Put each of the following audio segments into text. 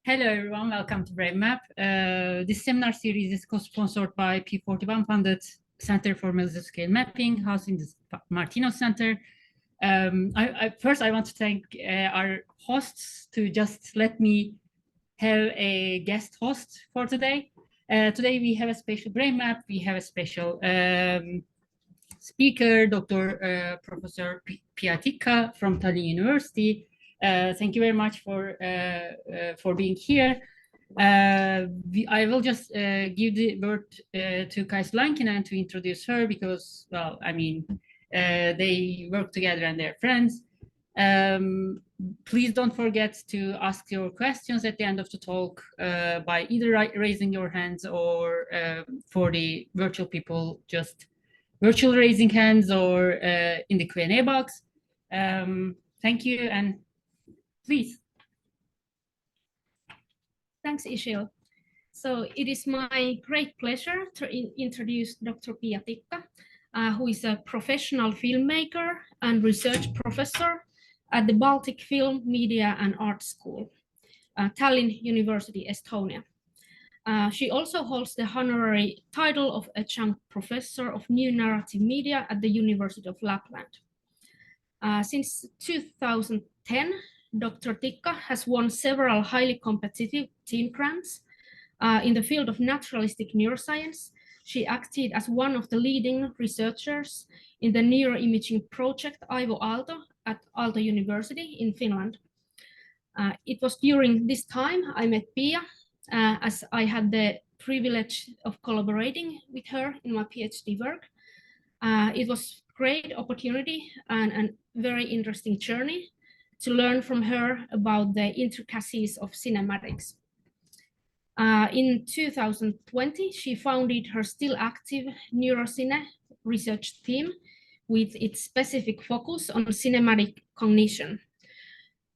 Hello, everyone. Welcome to BrainMap. This seminar series is co-sponsored by P41 funded Center for Mesoscale Mapping, housed in the Martinos Center. First, I want to thank our hosts to just let me have a guest host for today. Today, we have a special BrainMap. We have a special speaker, Dr. Professor Tikka from Tallinn University. Thank you very much for being here. I will just give the word to Kaisu Lankinen to introduce her because, well, I mean, they work together and they're friends. Please don't forget to ask your questions at the end of the talk by either raising your hands or for the virtual people, just virtual raising hands or in the Q&A box. Thank you, and please. Thanks, Ishil. So it is my great pleasure to introduce Dr. Tikka, who is a professional filmmaker and research professor at the Baltic Film, Media and Art School, Tallinn University, Estonia. She also holds the honorary title of adjunct professor of new narrative media at the University of Lapland. Since 2010, Dr. Tikka has won several highly competitive team grants. In the field of naturalistic neuroscience, she acted as one of the leading researchers in the neuroimaging project Aivo Aalto at Aalto University in Finland. It was during this time I met Pia, as I had the privilege of collaborating with her in my PhD work. It was a great opportunity and very interesting journey to learn from her about the intricacies of cinematics. In 2020, she founded her still active NeuroCine research team with its specific focus on cinematic cognition.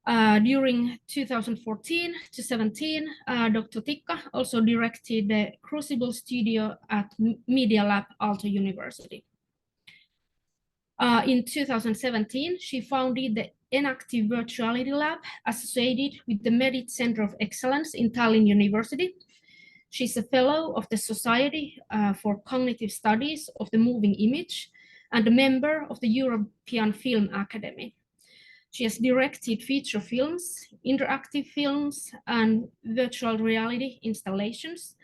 During 2014 to 17, Dr. Tikka also directed the Crucible Studio at Media Lab Aalto University. In 2017, she founded the enactive virtuality lab associated with the Medit Center of Excellence in Tallinn University. She's a fellow of the Society for Cognitive Studies of the Moving Image and a member of the European Film Academy. She has directed feature films, interactive films, and virtual reality installations,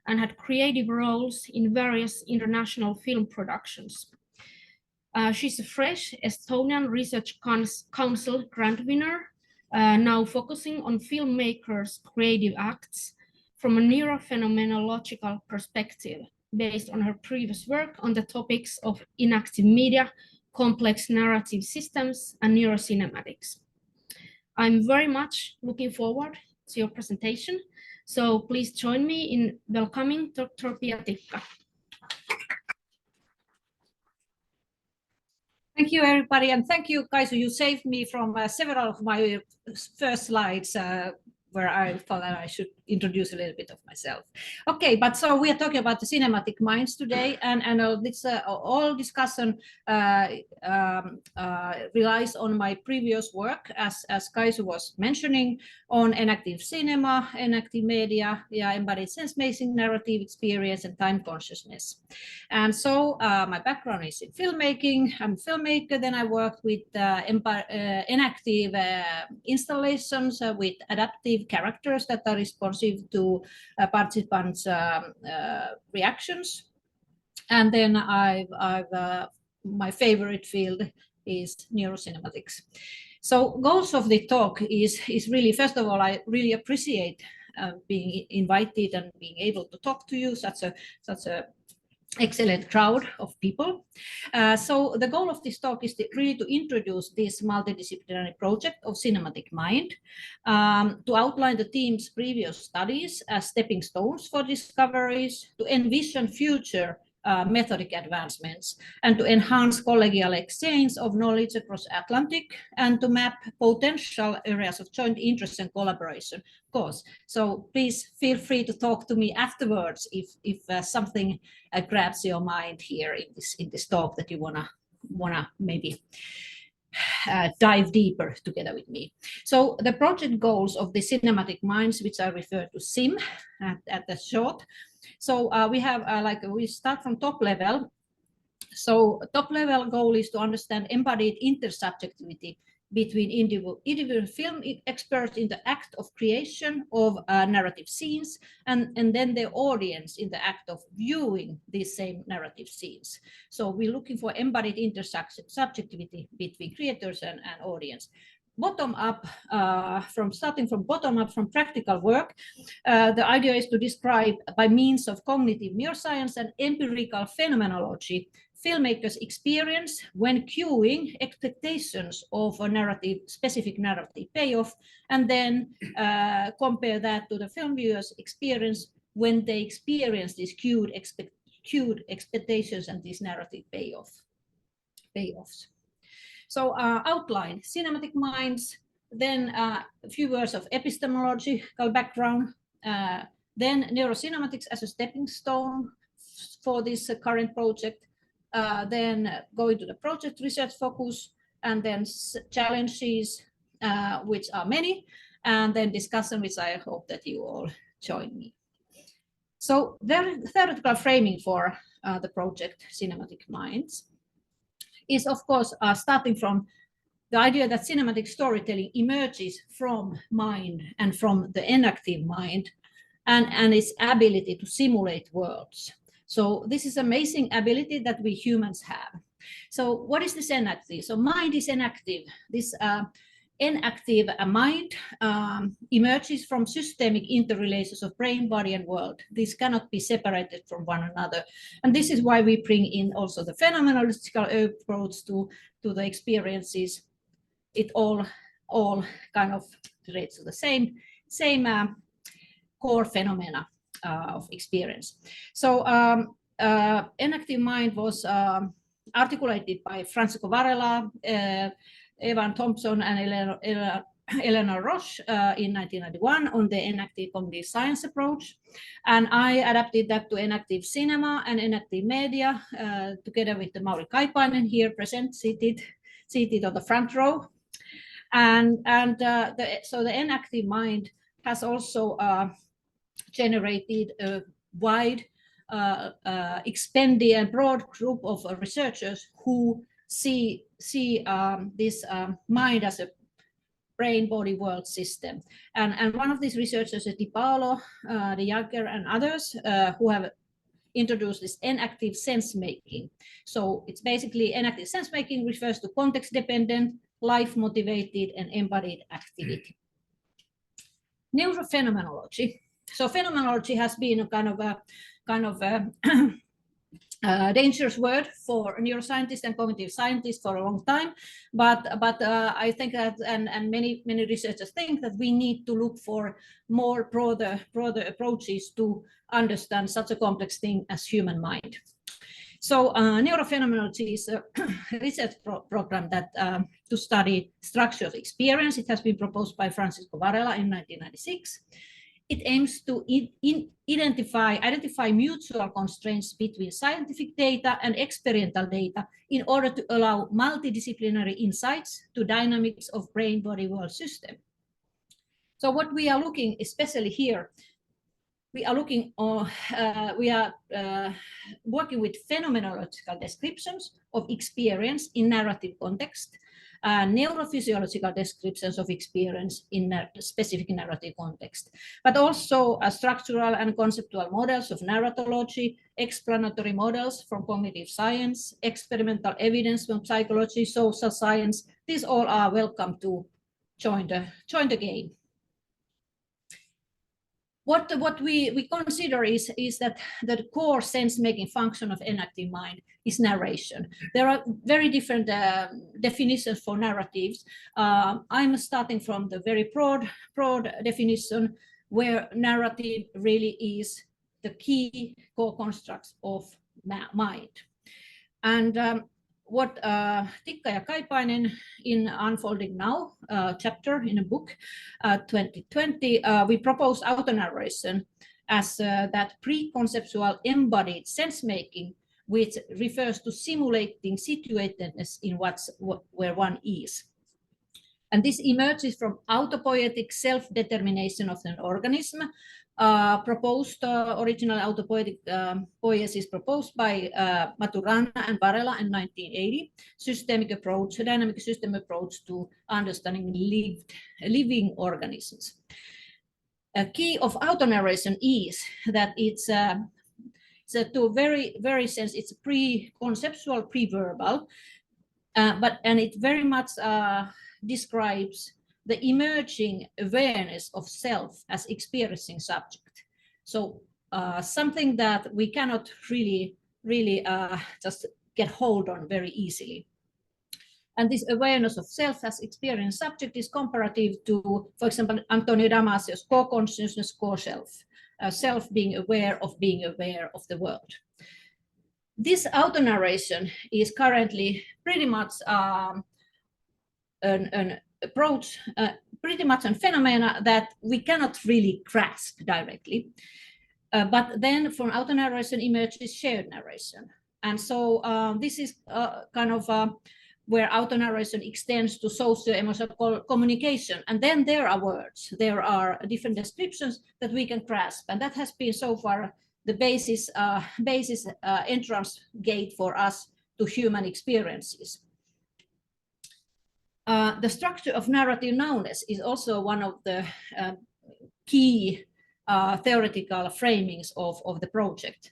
and had creative roles in various international film productions. She's a fresh Estonian Research Council grant winner, now focusing on filmmakers' creative acts from a neurophenomenological perspective, based on her previous work on the topics of enactive media, complex narrative systems, and neurocinematics. I'm very much looking forward to your presentation, so please join me in welcoming Dr. Tikka. Thank you, everybody, and thank you, Kaisu. You saved me from several of my first slides where I thought that I should introduce a little bit of myself. Okay, but so we are talking about the cinematic minds today, and this all discussion relies on my previous work, as Kaisu was mentioning, on enactive cinema, enactive media, embodied sense-making, narrative experience, and time consciousness. And so my background is in filmmaking. I'm a filmmaker. Then I worked with enactive installations with adaptive characters that are responsive to participants' reactions. And then my favorite field is neurocinematics. So goals of the talk is really, first of all, I really appreciate being invited and being able to talk to you, such a excellent crowd of people. So the goal of this talk is really to introduce this multidisciplinary project of cinematic mind, to outline the team's previous studies as stepping stones for discoveries, to envision future methodic advancements, and to enhance collegial exchange of knowledge across Atlantic, and to map potential areas of joint interest and collaboration, of course. So please feel free to talk to me afterwards if something grabs your mind here in this talk that you wanna maybe dive deeper together with me. So the project goals of the cinematic minds, which I refer to SIM at the short. So we start from top level. So top level goal is to understand embodied intersubjectivity between individual film experts in the act of creation of narrative scenes and then the audience in the act of viewing these same narrative scenes. So we're looking for embodied intersubjectivity between creators and audience. Bottom up, starting from bottom up from practical work, the idea is to describe by means of cognitive neuroscience and empirical phenomenology filmmakers' experience when cueing expectations of a specific narrative payoff, and then compare that to the film viewers' experience when they experience these cued expectations and these narrative payoffs. So outline, cinematic minds, then a few words of epistemological background, then neurocinematics as a stepping stone for this current project, then going to the project research focus, and then challenges, which are many, and then discussion, which I hope that you all join me. So theoretical framing for the project Cinematic Minds is, of course, starting from the idea that cinematic storytelling emerges from mind and from the enactive mind and its ability to simulate worlds. So this is amazing ability that we humans have. So what is this enactive? So mind is enactive. This enactive mind emerges from systemic interrelations of brain, body, and world. These cannot be separated from one another. And this is why we bring in also the phenomenological approach to the experiences. It all kind of relates to the same core phenomena of experience. So enactive mind was articulated by Francisco Varela, Evan Thompson, and Eleanor Roche in 1991 on the enactive cognitive science approach. And I adapted that to enactive cinema and enactive media together with the Mauri Kaipainen here present, seated on the front row. So the enactive mind has also generated a wide, expanded and broad group of researchers who see this mind as a brain-body world system. And one of these researchers is Di Paolo, De Jager, and others who have introduced this enactive sense-making. So it's basically enactive sense-making refers to context-dependent, life-motivated, and embodied activity. Neurophenomenology. So phenomenology has been a kind of a dangerous word for neuroscientists and cognitive scientists for a long time, but I think that and many researchers think that we need to look for more broader approaches to understand such a complex thing as human mind. So neurophenomenology is a research program that to study structure of experience. It has been proposed by Francisco Varela in 1996. It aims to identify mutual constraints between scientific data and experimental data in order to allow multidisciplinary insights to dynamics of brain-body world system. So what we are looking, especially here, we are looking working with phenomenological descriptions of experience in narrative context, neurophysiological descriptions of experience in a specific narrative context, but also structural and conceptual models of narratology, explanatory models from cognitive science, experimental evidence from psychology, social science. These all are welcome to join the game. What we consider is that the core sense-making function of enactive mind is narration. There are very different definitions for narratives. I'm starting from the very broad definition where narrative really is the key core constructs of mind. And what Tikka ja Kaipainen in Unfolding Now chapter in a book 2020, we propose auto-narration as that pre-conceptual embodied sense-making which refers to simulating situatedness in where one is. And this emerges from autopoietic self-determination of an organism, original autopoietic poiesis proposed by Maturana and Varela in 1980, dynamic system approach to understanding living organisms. A key of auto-narration is that it's to very sense it's pre-conceptual, pre-verbal, and it very much describes the emerging awareness of self as experiencing subject. So something that we cannot really just get hold on very easily. And this awareness of self as experiencing subject is comparative to, for example, Antonio Damasio's co-consciousness, co-self, self being aware of the world. This auto-narration is currently pretty much an approach, pretty much a phenomena that we cannot really grasp directly. But then from auto-narration emerges shared narration. And so this is kind of where auto-narration extends to socio-emotional communication. And then there are words, there are different descriptions that we can grasp. And that has been so far the basis entrance gate for us to human experiences. The structure of narrative nowness is also one of the key theoretical framings of the project.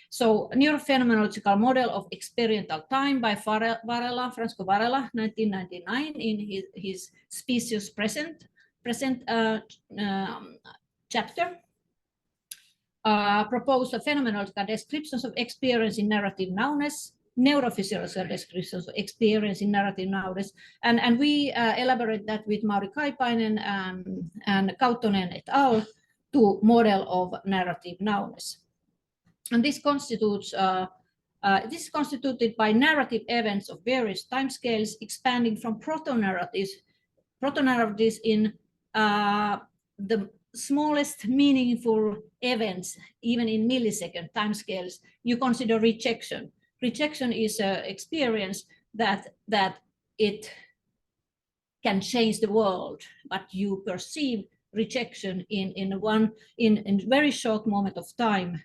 So, neurophenomenological model of experiential time by Francisco Varela, 1999, in his Species Present chapter, proposed phenomenological descriptions of experience in narrative nowness, neurophysiological descriptions of experience in narrative nowness, and we elaborate that with Mauri Kaipainen and Kautonen et al. To model of narrative nowness. And this constitutes this is constituted by narrative events of various timescales, expanding from proto-narratives in the smallest meaningful events, even in millisecond timescales. You consider rejection. Rejection is an experience that it can change the world, but you perceive rejection in a very short moment of time,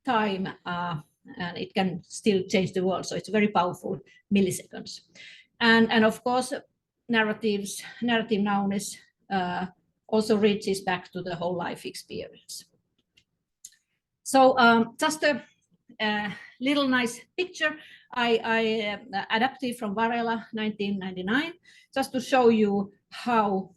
and it can still change the world. So it's very powerful, milliseconds. And of course, narrative nowness also reaches back to the whole life experience. So just a little nice picture I adapted from Varela, 1999, just to show you how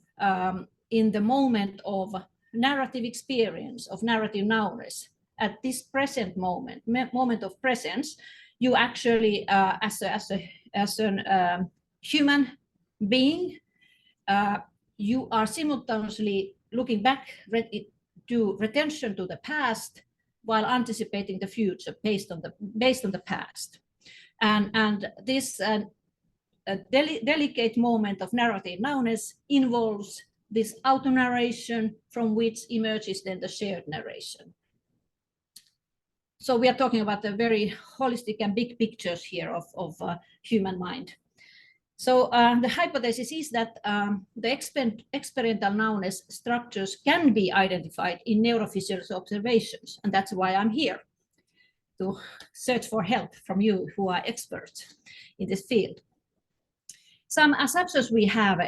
in the moment of narrative experience, of narrative nowness, at this present moment of presence, you actually, as a human being, you are simultaneously looking back to retention to the past while anticipating the future based on the past, and this delicate moment of narrative nowness involves this auto-narration from which emerges then the shared narration. So we are talking about the very holistic and big pictures here of human mind. So the hypothesis is that the experiential nowness structures can be identified in neurophysiological observations, and that's why I'm here, to search for help from you who are experts in this field. Some assumptions we have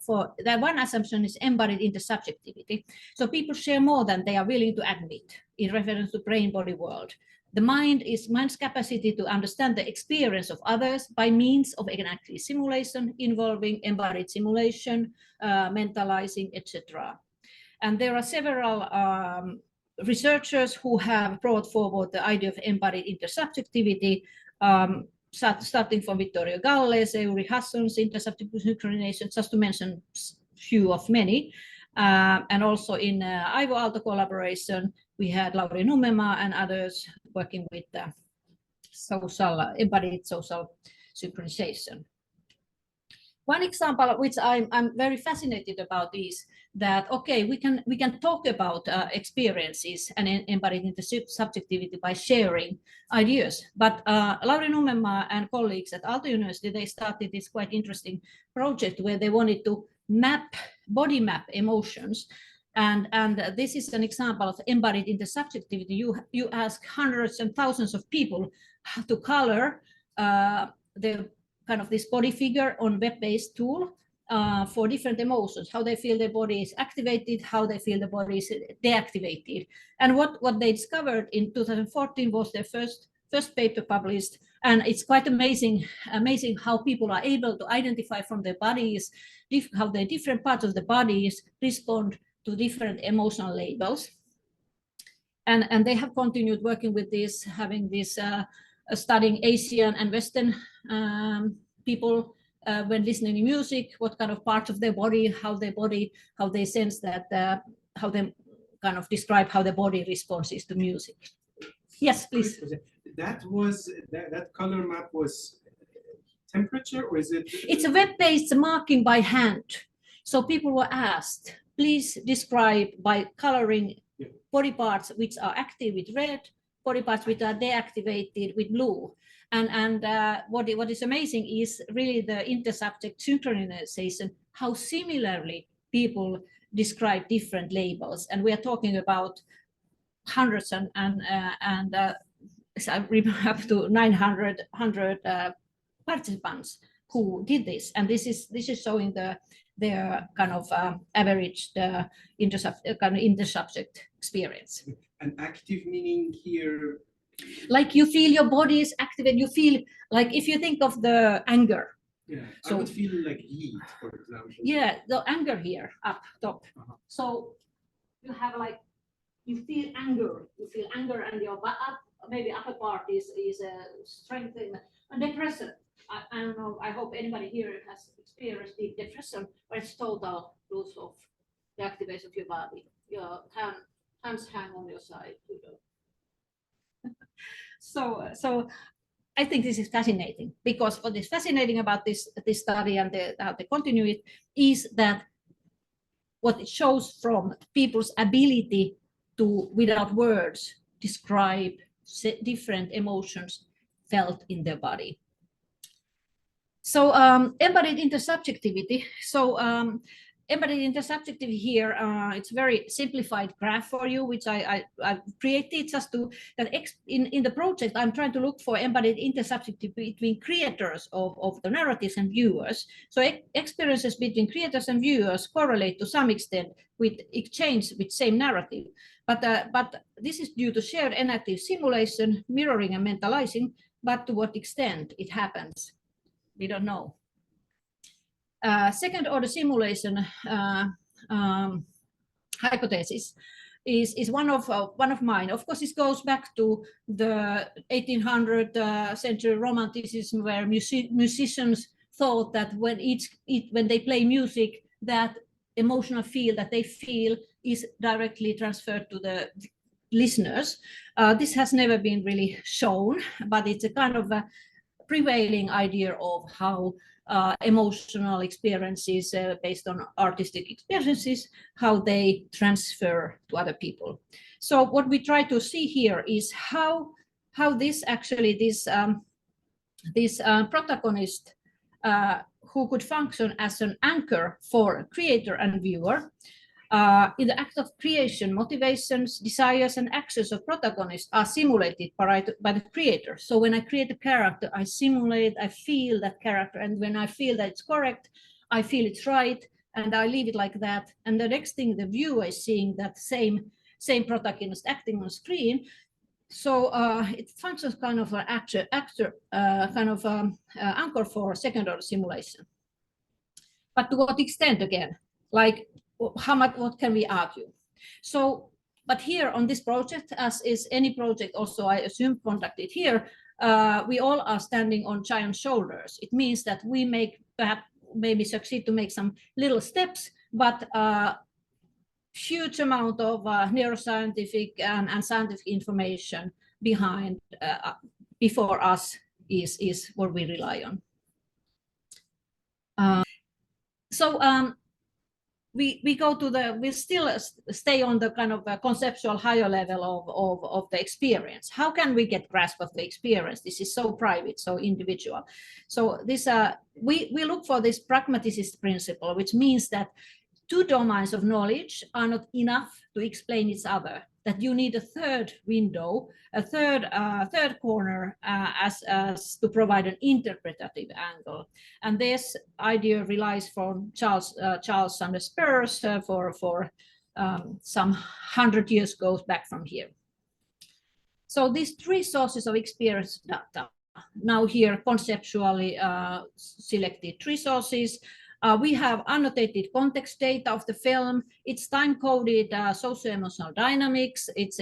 for that, one assumption is embodied intersubjectivity. So people share more than they are willing to admit in reference to brain-body world. The mind's capacity to understand the experience of others by means of enactive simulation involving embodied simulation, mentalizing, etc. And there are several researchers who have brought forward the idea of embodied intersubjectivity, starting from Vittorio Galles, Uri Hasson's intersubjective synchronization, just to mention few of many. And also in Aivo Aalto collaboration, we had Lauri Numema and others working with embodied social synchronization. One example which I'm very fascinated about is that, okay, we can talk about experiences and embodied intersubjectivity by sharing ideas. But Lauri Nummenmaa and colleagues at Aalto University, they started this quite interesting project where they wanted to body map emotions. And this is an example of embodied intersubjectivity. You ask hundreds and thousands of people how to color the kind of this body figure on web-based tool for different emotions, how they feel their body is activated, how they feel the body is deactivated. And what they discovered in 2014 was their first paper published. And it's quite amazing how people are able to identify from their bodies, how the different parts of the bodies respond to different emotional labels. And they have continued working with this, having this studying Asian and Western people when listening to music, what kind of parts of their body, how they sense that, how they kind of describe how the body responds to music. Yes, please. That color map was temperature, or is it? It's a web-based marking by hand. So people were asked, please describe by coloring body parts which are active with red, body parts which are deactivated with blue. And what is amazing is really the intersubject synchronization, how similarly people describe different labels. And we are talking about hundreds and I remember up to 900 participants who did this. And this is showing their kind of average intersubject experience. And active meaning here? Like you feel your body is activated. You feel like, if you think of the anger. Yeah, so, I would feel like heat, for example. Yeah, the anger here up top. So you have like, you feel anger. You feel anger, and your maybe upper part is strengthened. And depression. I don't know. I hope anybody here has experienced deep depression, where it's total loss of the activation of your body. Your hands hang on your side. So I think this is fascinating, because what is fascinating about this study and how they continue it is that what it shows from people's ability to, without words, describe different emotions felt in their body. So embodied intersubjectivity. So embodied intersubjectivity here, it's a very simplified graph for you, which I created just to, that in the project, I'm trying to look for embodied intersubjectivity between creators of the narratives and viewers. So experiences between creators and viewers correlate to some extent with exchange with same narrative. But this is due to shared enactive simulation, mirroring and mentalizing, but to what extent it happens, we don't know. Second order simulation hypothesis is one of mine. Of course, this goes back to the 1800 century romanticism, where musicians thought that when they play music, that emotional feel that they feel is directly transferred to the listeners. This has never been really shown, but it's a kind of a prevailing idea of how emotional experiences based on artistic experiences, how they transfer to other people. So what we try to see here is how this actually, this protagonist who could function as an anchor for creator and viewer, in the act of creation, motivations, desires, and actions of protagonists are simulated by the creator. So when I create a character, I simulate, I feel that character, and when I feel that it's correct, I feel it's right, and I leave it like that. And the next thing, the viewer is seeing that same protagonist acting on screen. So it functions kind of an actor kind of anchor for second order simulation. But to what extent, again? Like, how much, what can we argue? So, but here on this project, as is any project also, I assume, conducted here, we all are standing on giant shoulders. It means that we perhaps maybe succeed to make some little steps, but huge amount of neuroscientific and scientific information behind, before us is what we rely on. So we go to we still stay on the kind of conceptual higher level of the experience. How can we get grasp of the experience? This is so private, so individual. So this we look for this pragmaticist principle, which means that two domains of knowledge are not enough to explain each other, that you need a third window, a third corner as to provide an interpretative angle. And this idea relies from Charles Sanders Peirce for some 100 years goes back from here. So these three sources of experience data, now here conceptually selected three sources. We have annotated context data of the film. It's time-coded socio-emotional dynamics. It's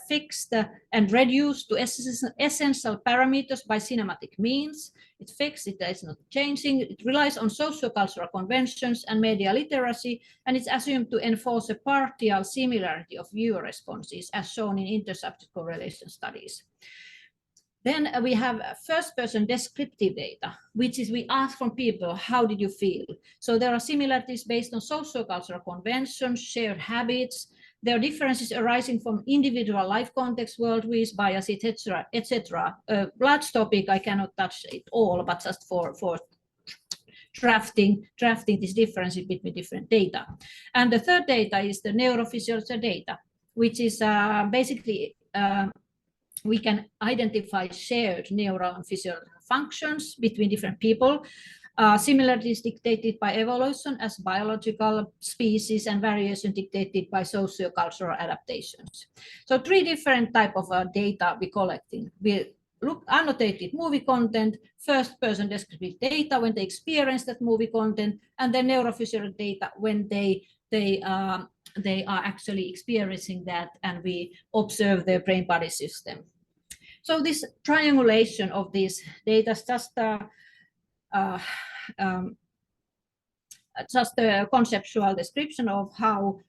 fixed and reduced to essential parameters by cinematic means. It's fixed, it is not changing. It relies on socio-cultural conventions and media literacy, and it's assumed to enforce a partial similarity of viewer responses, as shown in intersubject correlation studies. Then we have first-person descriptive data, which is we ask from people, how did you feel? So there are similarities based on sociocultural conventions, shared habits. There are differences arising from individual life context, worldviews, bias, etc., etc. A large topic, I cannot touch it all, but just for drafting these differences between different data. And the third data is the neurophysiological data, which is basically we can identify shared neural and physiological functions between different people. Similarities dictated by evolution as biological species and variation dictated by socio-cultural adaptations. So three different type of data we're collecting. We look annotated movie content, first-person descriptive data when they experience that movie content, and then neurophysiological data when they are actually experiencing that, and we observe their brain-body system. So this triangulation of these data is just a conceptual description of how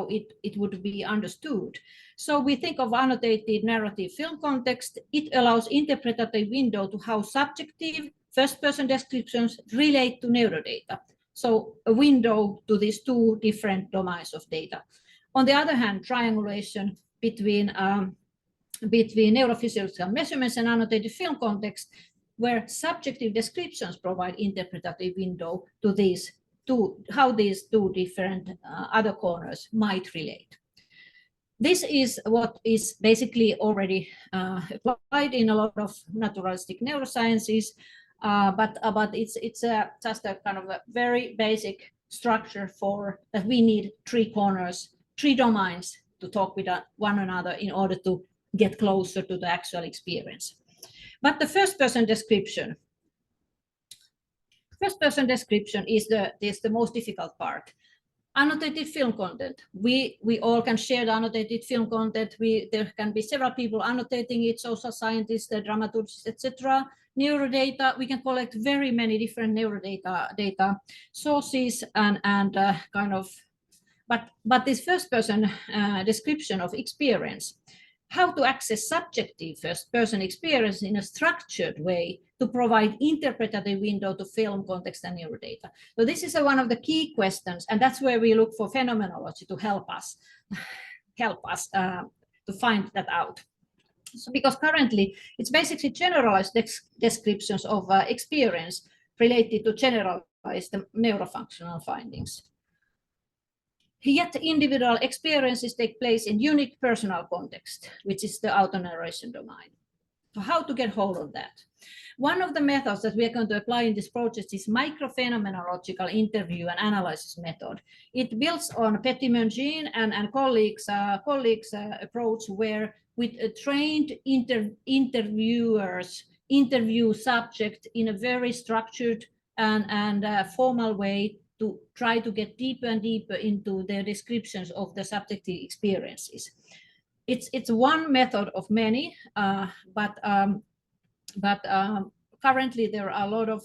it would be understood. So we think of annotated narrative film context. It allows interpretative window to how subjective first-person descriptions relate to neurodata. So a window to these two different domains of data. On the other hand, triangulation between neurophysiological measurements and annotated film context, where subjective descriptions provide interpretative window to these two, how these two different other corners might relate. This is what is basically already applied in a lot of naturalistic neurosciences, but it's just a kind of a very basic structure for that we need three corners, three domains to talk with one another in order to get closer to the actual experience. But the first-person description is the most difficult part. Annotated film content. We all can share the annotated film content. There can be several people annotating it, social scientists, dramaturgists, etc. Neurodata, we can collect very many different neurodata sources and kind of, but this first-person description of experience, how to access subjective first-person experience in a structured way to provide interpretative window to film context and neurodata. So this is one of the key questions, and that's where we look for phenomenology to help us to find that out. So because currently it's basically generalized descriptions of experience related to generalized neurofunctional findings. Yet individual experiences take place in unique personal context, which is the auto-narration domain. So how to get hold of that? One of the methods that we are going to apply in this project is microphenomenological interview and analysis method. It builds on Petit-Mungin and colleagues' approach, where with trained interviewers interview subject in a very structured and formal way to try to get deeper and deeper into their descriptions of the subjective experiences. It's one method of many, but currently there are a lot of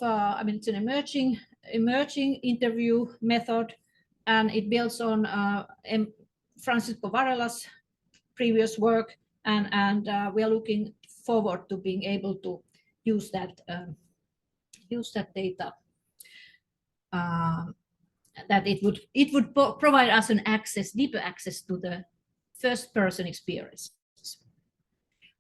I mean, it's an emerging interview method, and it builds on Francisco Varela's previous work, and we are looking forward to being able to use that data. that it would provide us an access, deeper access to the first-person experience.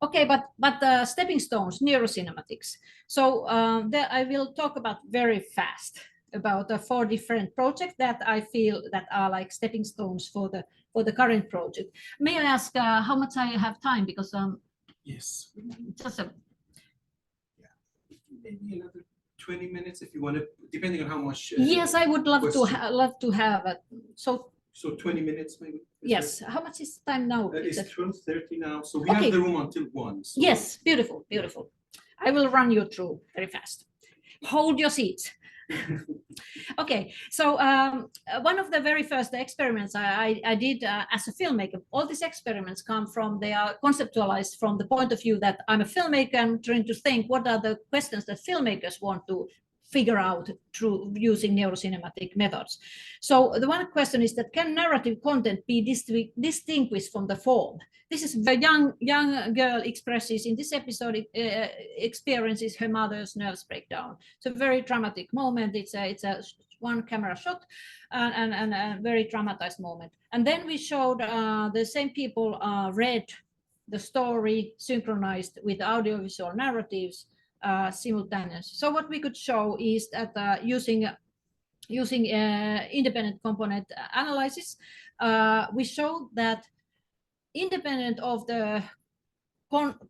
Okay, but stepping stones, neurocinematics. So there I will talk about very fast about the 4 different projects that I feel that are like stepping stones for the current project. May I ask how much I have time, because Yes. just a, Maybe another 20 minutes if you want to, depending on how much. yes, I would love question. love to have it. So 20 minutes maybe? Yes, how much is time now? It's 12:30 now, so we Okay. have the room until 1. So Yes, beautiful, beautiful. I will run you through very fast. Hold your seats. Okay, so one of the very first experiments I did as a filmmaker, all these experiments come from, they are conceptualized from the point of view that I'm a filmmaker and trying to think what are the questions that filmmakers want to figure out through using neurocinematic methods. So the one question is that, can narrative content be distinguished from the form? This is the young girl expresses in this episode, experiences her mother's nervous breakdown. It's a very dramatic moment. It's a one camera shot and a very dramatized moment. And then we showed the same people read the story synchronized with audiovisual narratives simultaneously. So what we could show is that using independent component analysis, we showed that independent of the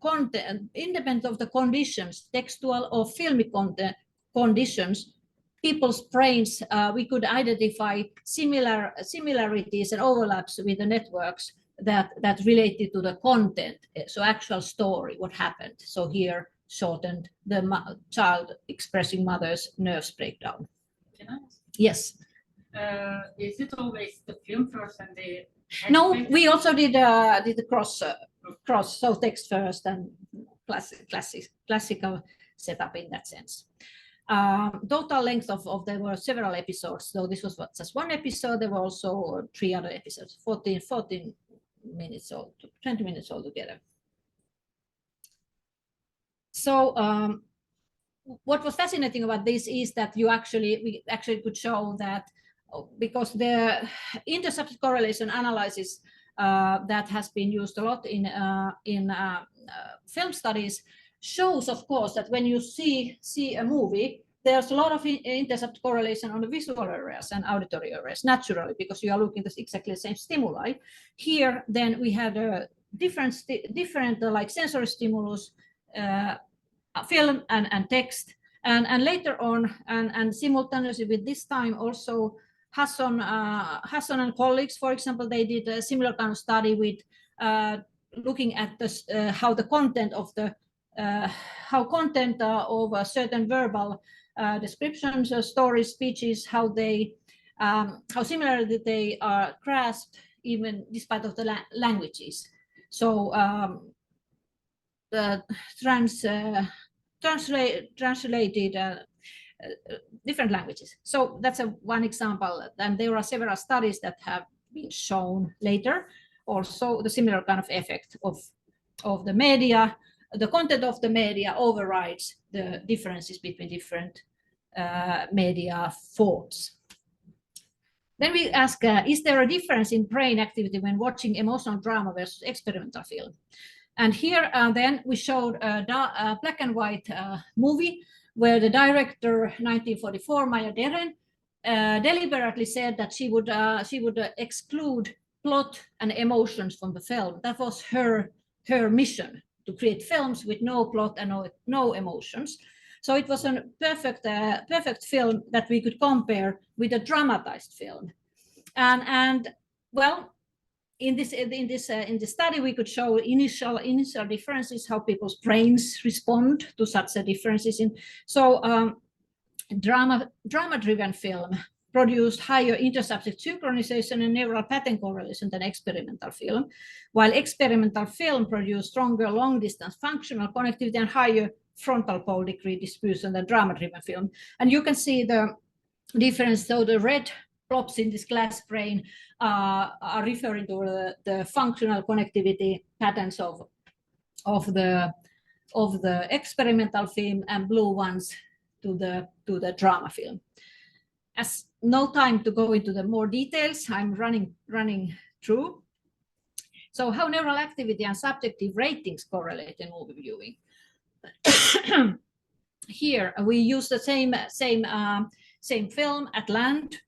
content, independent of the conditions, textual or filmic conditions, people's brains, we could identify similarities and overlaps with the networks that related to the content, so actual story, what happened. So here shortened the child expressing mother's nervous breakdown. Can I ask? Yes. Is it always the film first and the No, we also did the cross, so text first and classical setup in that sense. Total length of there were several episodes, so this was just one episode. There were also 3 other episodes, 14 minutes or 20 minutes altogether. So what was fascinating about this is that we actually could show that, because the intersubject correlation analysis that has been used a lot in film studies shows, of course, that when you see a movie, there's a lot of intersubject correlation on the visual areas and auditory areas, naturally, because you are looking at exactly the same stimuli. Here, then we had a different like sensory stimulus, film and text, and later on, and simultaneously with this time also, Hassan and colleagues, for example, they did a similar kind of study with looking at this, how the content of the of a certain verbal descriptions, stories, speeches, how similar they are grasped even despite of the languages. So the translated different languages. So that's one example, and there are several studies that have been shown later. Also, the similar kind of effect of the media, the content of the media overrides the differences between different media forms. Then we ask, is there a difference in brain activity when watching emotional drama versus experimental film? And here then we showed a black and white movie where the director, 1944, Maya Deren, deliberately said that she would exclude plot and emotions from the film. That was her mission, to create films with no plot and no emotions. So it was a perfect film that we could compare with a dramatized film. And well, in this study, we could show initial differences, how people's brains respond to such differences. So drama-driven film produced higher intersubject synchronization and neural pattern correlation than experimental film, while experimental film produced stronger long-distance functional connectivity and higher frontal pole degree distribution than drama-driven film. And you can see the difference. So the red blobs in this glass brain are referring to the functional connectivity patterns of the experimental film, and blue ones to the drama film. as no time to go into the more details, I'm running through. So how neural activity and subjective ratings correlate in movie viewing. Here we use the same film at LED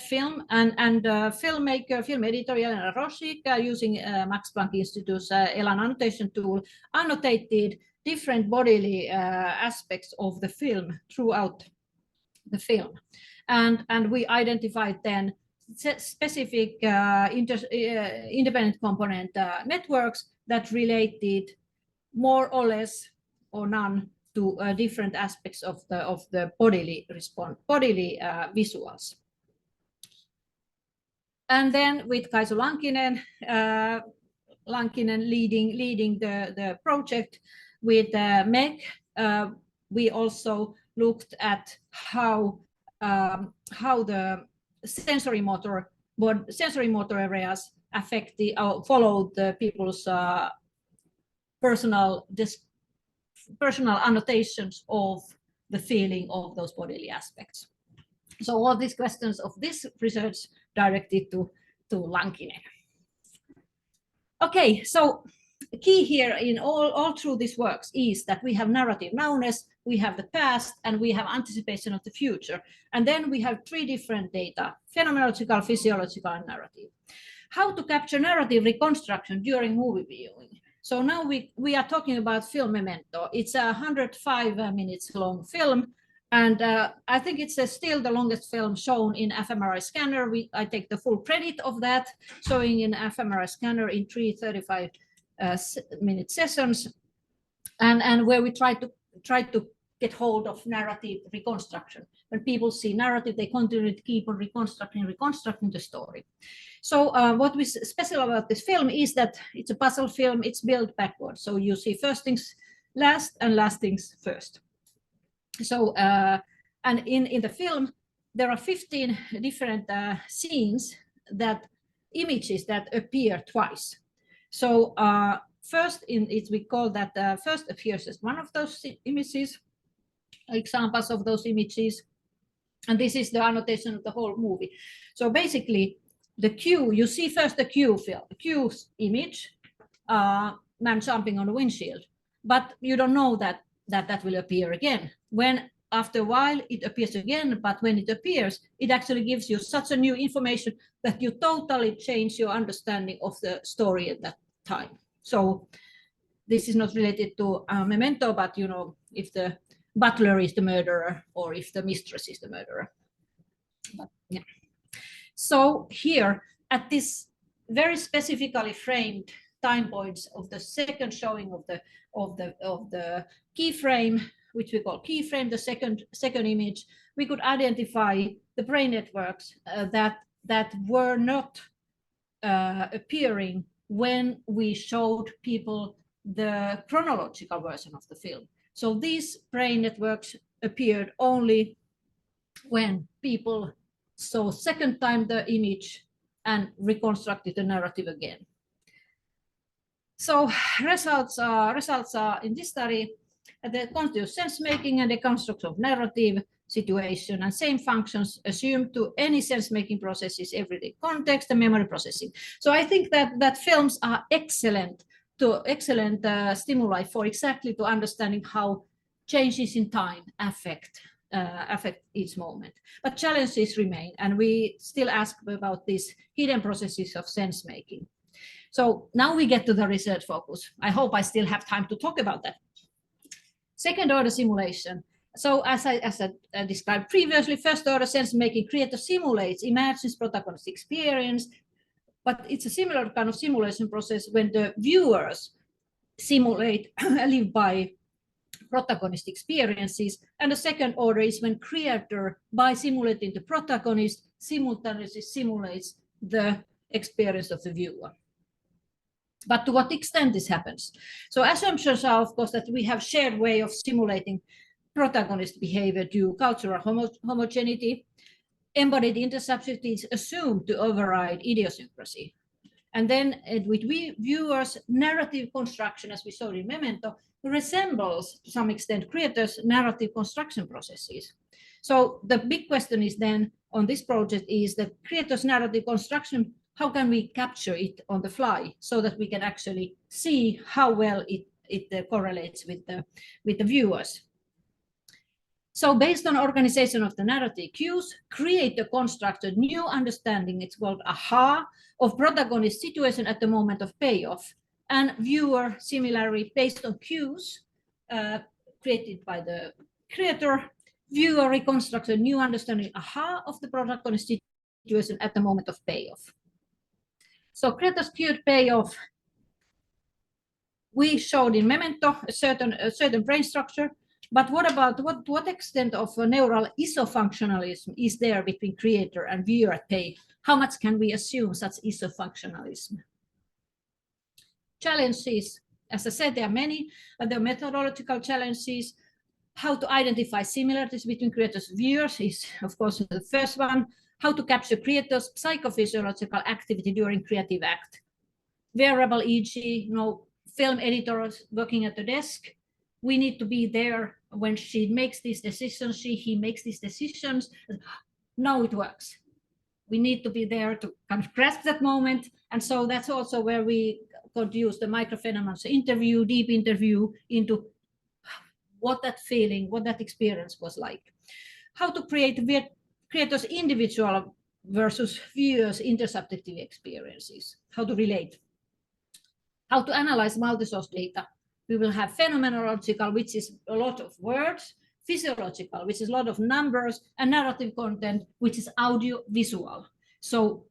film, and filmmaker, film editor Jelena Rošik, using Max Planck Institute's ELAN annotation tool, annotated different bodily aspects of the film throughout the film. And we identified then specific independent component networks that related more or less or none to different aspects of the bodily response, bodily visuals. And then with Kaisu Lankinen leading the project with Meg, we also looked at how the sensory motor areas affect followed the people's personal annotations of the feeling of those bodily aspects. So all these questions of this research directed to Lankinen. Okay, so key here in all through these works is that we have narrative nowness, we have the past, and we have anticipation of the future. And then we have three different data: phenomenological, physiological, and narrative. How to capture narrative reconstruction during movie viewing. So now we are talking about film Memento. It's a 105 minutes long film, and I think it's still the longest film shown in fMRI scanner. I take the full credit of that, showing in fMRI scanner in 335 minute sessions, and where we try to get hold of narrative reconstruction. When people see narrative, they continue to keep on reconstructing the story. So what was special about this film is that it's a puzzle film. It's built backwards. So you see first things last and last things first. So and in the film, there are 15 different scenes, images that appear twice. So first we call that first appears as one of those images, examples of those images. And this is the annotation of the whole movie. So basically, the cue, you see first the cue's image, man jumping on the windshield, but you don't know that will appear again. When after a while it appears again, but when it appears, it actually gives you such a new information that you totally change your understanding of the story at that time. So this is not related to Memento, but you know, if the butler is the murderer or if the mistress is the murderer. But, yeah. So here at this very specifically framed time points of the second showing of the keyframe, which we call keyframe, the second image, we could identify the brain networks that were not appearing when we showed people the chronological version of the film. So these brain networks appeared only when people saw second time the image and reconstructed the narrative again. So results are in this study, the continuous sense making and the construct of narrative situation and same functions assumed to any sense making processes, everyday context and memory processing. So I think that films are excellent stimuli for exactly to understanding how changes in time affect each moment. But challenges remain, and we still ask about these hidden processes of sense making. So now we get to the research focus. I hope I still have time to talk about that. Second order simulation. So as I described previously, first order sense making creator simulates, imagines protagonist experience, but it's a similar kind of simulation process when the viewers simulate, live by protagonist experiences. And the second order is when creator, by simulating the protagonist, simultaneously simulates the experience of the viewer. But to what extent this happens? So assumptions are, of course, that we have shared way of simulating protagonist behavior due cultural homogeneity. Embodied intersubject is assumed to override idiosyncrasy. And then with viewers, narrative construction, as we saw in Memento, resembles to some extent creators' narrative construction processes. So the big question is then, on this project is the creator's narrative construction. How can we capture it on the fly so that we can actually see how well it correlates with the viewers? So based on organization of the narrative cues, creator constructs a new understanding, it's called aha, of protagonist situation at the moment of payoff. And viewer, similarly, based on cues created by the creator, viewer reconstructs a new understanding aha of the protagonist situation at the moment of payoff. So creator's cued payoff, we showed in Memento a certain brain structure, but what about what extent of neural isofunctionalism is there between creator and viewer at pay? How much can we assume such isofunctionalism? Challenges, as I said, there are many, but the methodological challenges. How to identify similarities between creators and viewers is, of course, the first one. How to capture creators' psychophysiological activity during creative act. Wearable, e.g., film editors working at the desk. We need to be there when she makes these decisions, he makes these decisions. Now it works. We need to be there to kind of grasp that moment. And so that's also where we could use the microphenomenology interview, deep interview into what that feeling, what that experience was like. How to create creators' individual versus viewers' intersubjective experiences. How to relate. How to analyze multi-source data. We will have phenomenological, which is a lot of words, physiological, which is a lot of numbers, and narrative content, which is audio-visual. So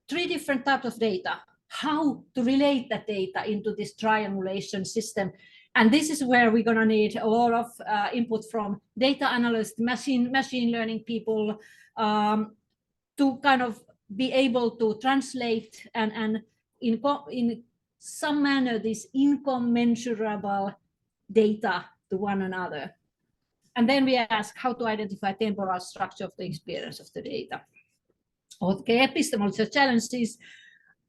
3 different types of data. How to relate that data into this triangulation system. And this is where we're going to need a lot of input from data analysts, machine learning people, to kind of be able to translate and in some manner this incommensurable data to one another. And then we ask how to identify temporal structure of the experience of the data. Okay, epistemological challenges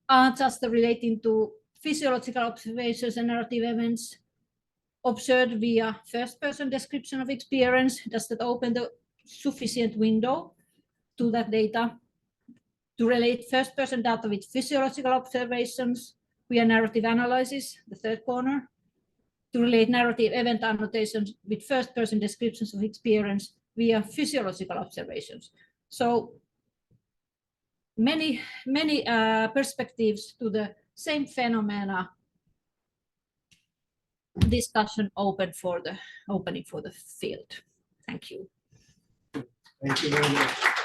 are just relating to physiological observations and narrative events observed via first-person description of experience. Does that open the sufficient window to that data? To relate first-person data with physiological observations via narrative analysis, the third corner. To relate narrative event annotations with first-person descriptions of experience via physiological observations. So many perspectives to the same phenomena. Discussion opening for the field. Thank you. Thank you very much.